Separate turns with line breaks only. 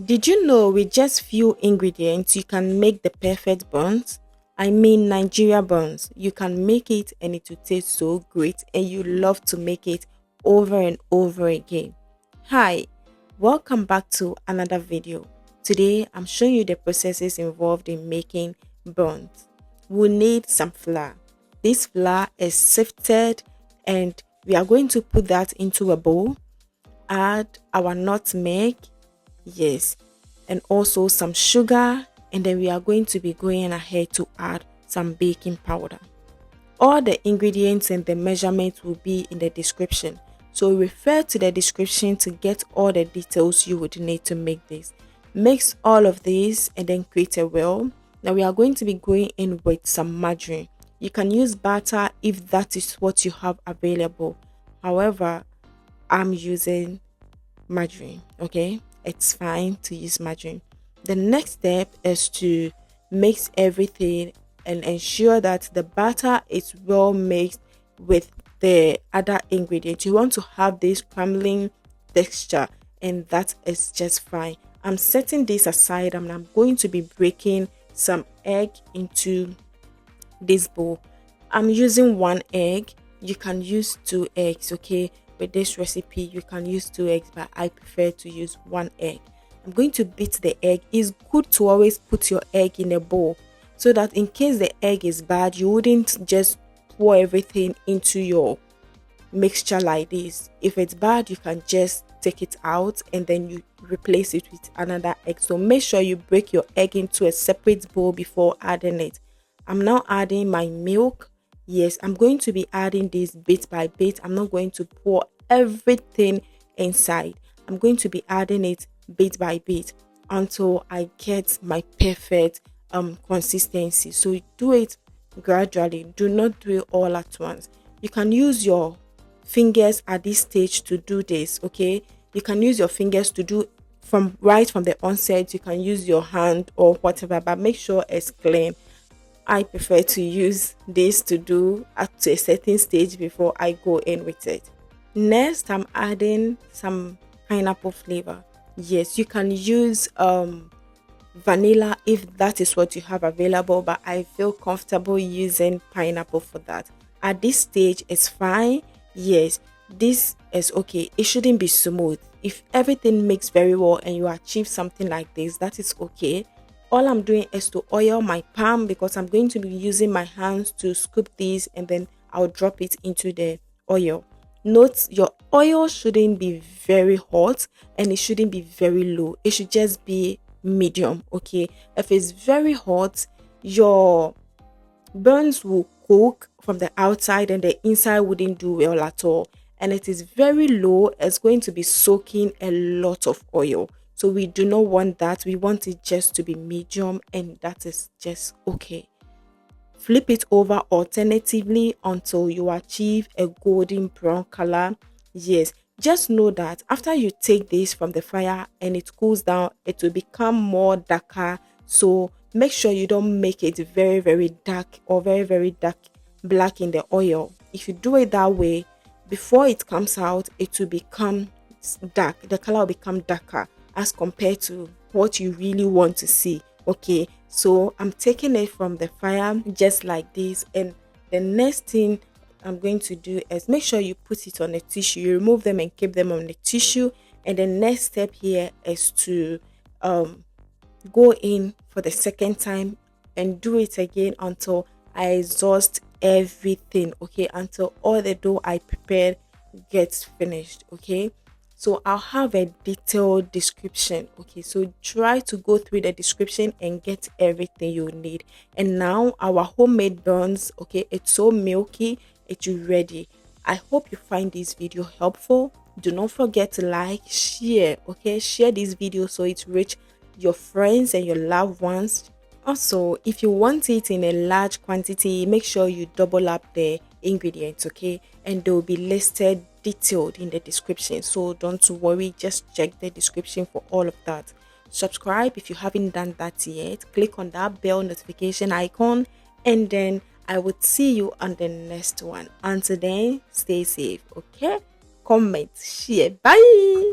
Did you know with just few ingredients you can make the perfect buns? I mean Nigeria buns. You can make it and it will taste so great and you love to make it over and over again. Hi, welcome back to another video. Today I'm showing you the processes involved in making buns. We'll need some flour. This flour is sifted and we are going to put that into a bowl. Add our nutmeg. Yes, and also some sugar, and then we are going to be going ahead to add some baking powder. All the ingredients and the measurements will be in the description. So refer to the description to get all the details you would need to make this. Mix all of these and then create a well. Now we are going to be going in with some margarine. You can use butter if that is what you have available. However, I'm using margarine. Okay, it's fine to use margarine. The next step is to mix everything and ensure that the batter is well mixed with the other ingredients. You want to have this crumbling texture, and that is just fine. I'm setting this aside and I'm going to be breaking some egg into this bowl. I'm using one egg. You can use two eggs, okay? With this recipe you can use two eggs, but I prefer to use one egg. I'm going to beat the egg. It's good to always put your egg in a bowl so that in case the egg is bad, you wouldn't just pour everything into your mixture like this. If it's bad, you can just take it out and then you replace it with another egg. So make sure you break your egg into a separate bowl before adding it. I'm now adding my milk. Yes, I'm going to be adding this bit by bit. I'm not going to pour everything inside. I'm going to be adding it bit by bit until I get my perfect consistency. So do it gradually. Do not do it all at once. You can use your fingers at this stage to do this, okay? You can use your fingers to do from the onset. You can use your hand or whatever, but make sure it's clean. I prefer to use this to do up to a certain stage before I go in with it. Next, I'm adding some pineapple flavor. Yes, you can use vanilla if that is what you have available, but I feel comfortable using pineapple for that. At this stage, it's fine. Yes, this is okay. It shouldn't be smooth. If everything mixes very well and you achieve something like this, that is okay. All I'm doing is to oil my palm because I'm going to be using my hands to scoop this and then I'll drop it into the oil. Note your oil shouldn't be very hot and it shouldn't be very low. It should just be medium, okay? If it's very hot, your buns will cook from the outside and the inside wouldn't do well at all. And it is very low, it's going to be soaking a lot of oil. So we do not want that. We want it just to be medium and that is just okay. Flip it over alternatively until you achieve a golden brown color. Yes, just know that after you take this from the fire and it cools down, it will become more darker. So make sure you don't make it very, very dark or very, very dark black in the oil. If you do it that way, before it comes out, it will become dark. The color will become darker as compared to what you really want to see. Okay, so I'm taking it from the fire just like this, and the next thing I'm going to do is make sure you put it on a tissue. You remove them and keep them on the tissue, and the next step here is to go in for the second time and do it again until I exhaust everything, okay, until all the dough I prepared gets finished. Okay, so I'll have a detailed description. Okay, so try to go through the description and get everything you need. And now our homemade buns, okay, it's so milky, it's ready. I hope you find this video helpful. Do not forget to like, share, okay, share this video so it reach your friends and your loved ones. Also, if you want it in a large quantity, make sure you double up the ingredients, okay, and they will be listed detailed in the description. So don't worry, just check the description for all of that. Subscribe if you haven't done that yet. Click on that bell notification icon, and then I would see you on the next one. Until then, stay safe, okay? Comment, share, bye.